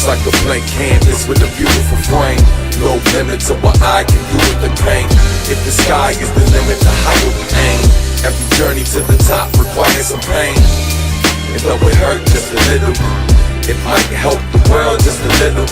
like a blank canvas with a beautiful frame. No limit to what I can do with the pain. If the sky is the limit, the higher we aim. Every journey to the top requires some pain. And though it hurt just a little, it might help the world just a little.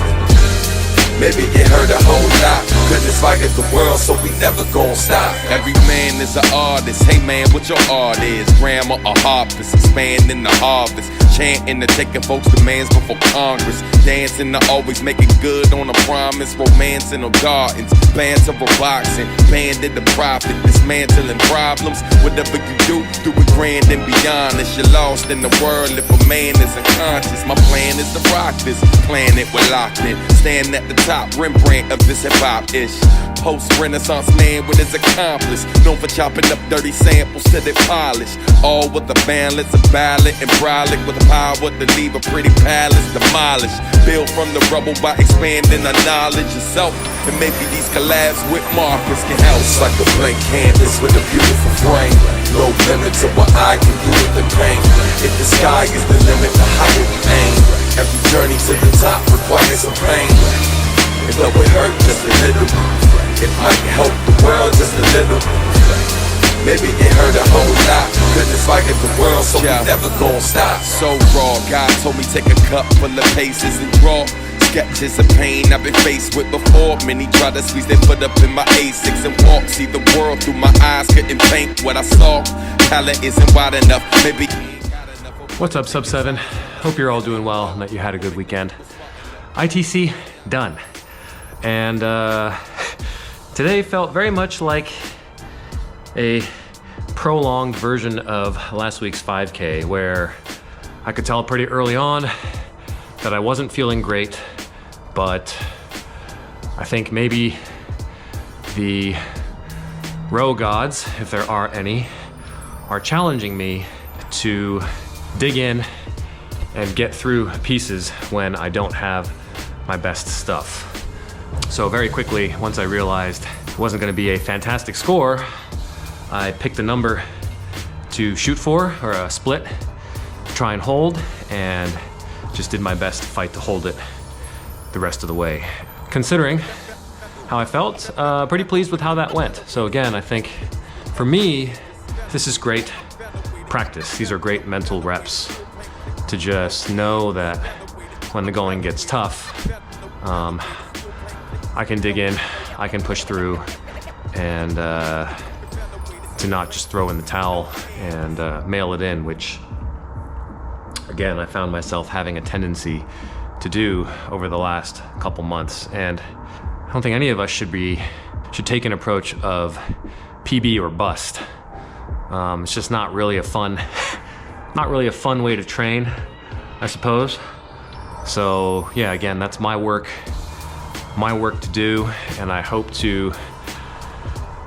Maybe it hurt a whole lot. Goodness fighting the world, so we never gon' stop. Every man is an artist. Hey man, what your art is? Grammar or harvest, expanding the harvest. Chanting to taking folks' demands before Congress. Dancing to always making good on a promise. Romancing on gardens. Bands of boxing. Banded the profit. Dismantling problems. Whatever you do it grand and beyond. If you're lost in the world, if a man isn't conscious. My plan is to rock this planet we're locked in. Stand at the top, Rembrandt of this hip-hop-ish. Post-Renaissance man with his accomplice. Known for chopping up dirty samples till they polish. All with a balance, a ballad and brolic. With the power to leave a pretty palace demolished. Build from the rubble by expanding our knowledge yourself. And maybe these collabs with Marcus can help. It's like a blank canvas with a beautiful frame. No limit to what I can do with the pain. If the sky is the limit, the higher we aim. Every journey to the top requires some pain. And though it hurt just a little, it might help the world just a little. Maybe it hurt a whole lot. Goodness fighting the world, so we never gon' stop. So raw, God told me take a cup full of paces and draw sketches of pain I've been faced with before. Many try to squeeze their foot up in my A6 and walk. See the world through my eyes, couldn't paint what I saw. Palette isn't wide enough, maybe. What's up, Sub 7? Hope you're all doing well and that you had a good weekend. ITC done. And today felt very much like a prolonged version of last week's 5K, where I could tell pretty early on that I wasn't feeling great, but I think maybe the row gods, if there are any, are challenging me to dig in and get through pieces when I don't have my best stuff. So very quickly, once I realized it wasn't gonna be a fantastic score, I picked a number to shoot for, or a split, try and hold, and just did my best to fight to hold it the rest of the way. Considering how I felt, pretty pleased with how that went. So again, I think for me, this is great practice. These are great mental reps to just know that when the going gets tough, I can dig in, I can push through, and to not just throw in the towel and mail it in, which again, I found myself having a tendency to do over the last couple months. And I don't think any of us should take an approach of PB or bust. It's just not really a fun way to train, I suppose. So yeah, again, that's my work to do, and I hope to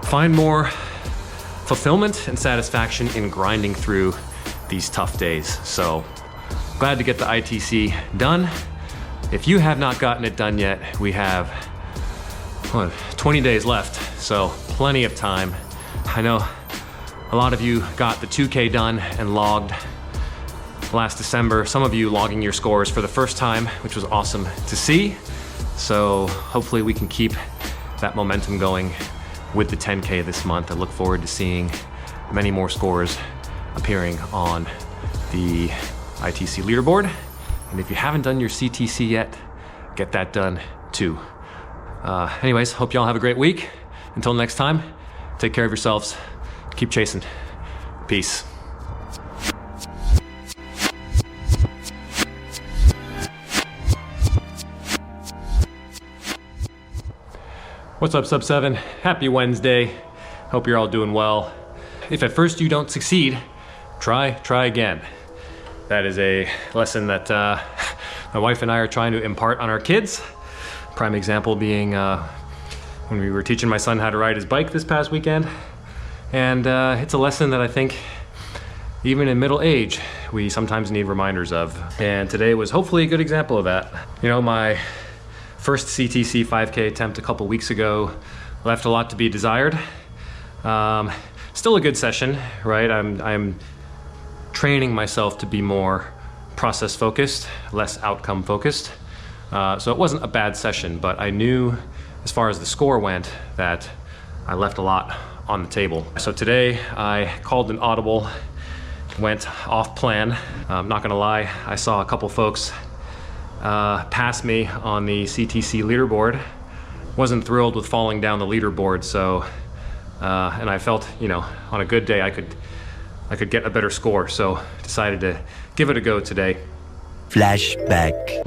find more fulfillment and satisfaction in grinding through these tough days. So glad to get the ITC done. If you have not gotten it done yet, we have 20 days left, so plenty of time. I know a lot of you got the 2K done and logged last December. Some of you logging your scores for the first time, which was awesome to see. So hopefully we can keep that momentum going with the 10K this month. I look forward to seeing many more scores appearing on the ITC leaderboard. And if you haven't done your CTC yet, get that done too. Anyways, hope y'all have a great week. Until next time, take care of yourselves. Keep chasing. Peace. What's up, Sub 7? Happy Wednesday. Hope you're all doing well. If at first you don't succeed, try again. That is a lesson that my wife and I are trying to impart on our kids. Prime example being when we were teaching my son how to ride his bike this past weekend. And it's a lesson that I think even in middle age, we sometimes need reminders of. And today was hopefully a good example of that. You know, my first CTC 5K attempt a couple weeks ago left a lot to be desired. Still a good session, right? I'm training myself to be more process focused, less outcome focused. So it wasn't a bad session, but I knew as far as the score went that I left a lot on the table. So today I called an audible, went off plan. I'm not gonna lie, I saw a couple folks pass me on the CTC leaderboard. Wasn't thrilled with falling down the leaderboard, so and I felt, you know, on a good day I could get a better score, so decided to give it a go today. Flashback.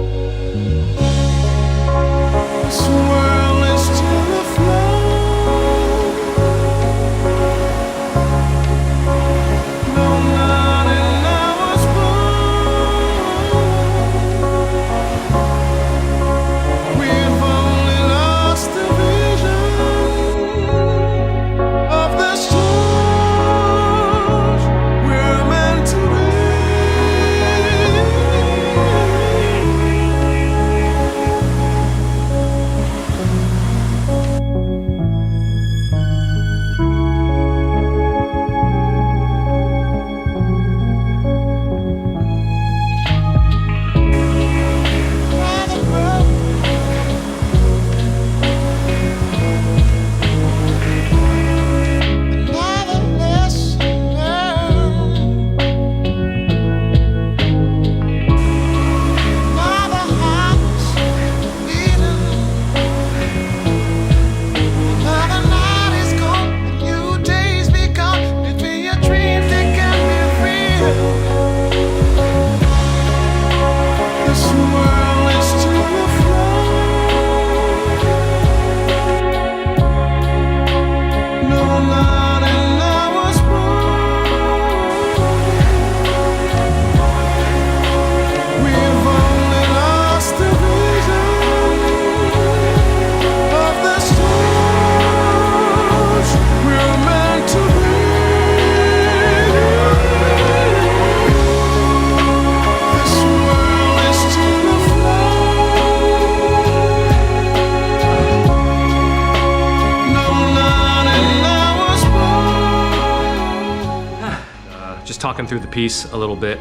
Just talking through the piece a little bit.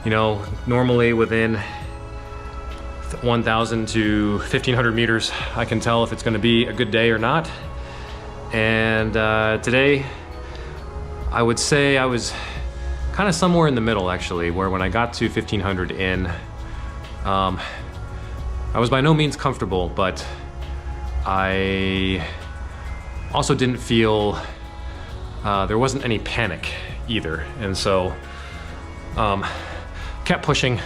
You know, normally within 1,000 to 1,500 meters, I can tell if it's going to be a good day or not. And today, I would say I was kind of somewhere in the middle, actually, where when I got to 1,500 in, I was by no means comfortable, but I also didn't feel, there wasn't any panic either. And so kept pushing,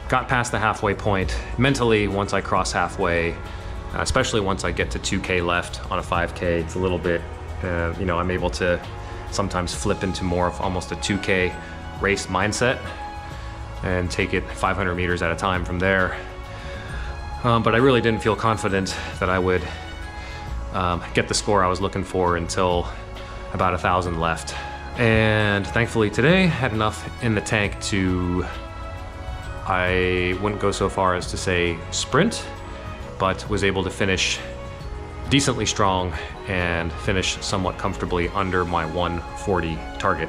got past the halfway point. Mentally, once I cross halfway, especially once I get to 2K left on a 5K, it's a little bit, you know, I'm able to sometimes flip into more of almost a 2K race mindset and take it 500 meters at a time from there. But I really didn't feel confident that I would get the score I was looking for until about 1,000 left. And thankfully today had enough in the tank to, I wouldn't go so far as to say sprint, but was able to finish decently strong and finish somewhat comfortably under my 140 target.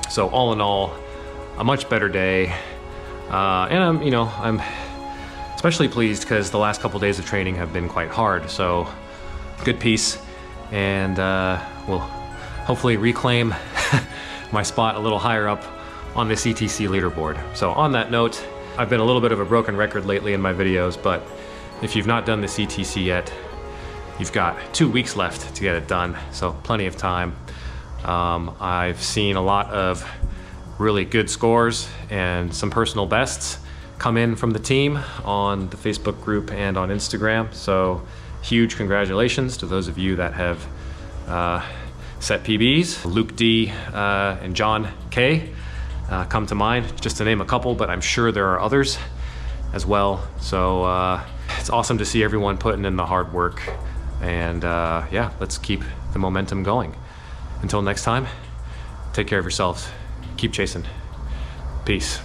So all in all, a much better day. And I'm especially pleased because the last couple days of training have been quite hard. So good piece, and we'll hopefully reclaim my spot a little higher up on the CTC leaderboard. So on that note, I've been a little bit of a broken record lately in my videos, but if you've not done the CTC yet, you've got 2 weeks left to get it done, so plenty of time. I've seen a lot of really good scores and some personal bests come in from the team on the Facebook group and on Instagram, so huge congratulations to those of you that have set PBs. Luke D and John K come to mind, just to name a couple, but I'm sure there are others as well. So it's awesome to see everyone putting in the hard work, and yeah, let's keep the momentum going. Until next time, take care of yourselves, keep chasing. Peace.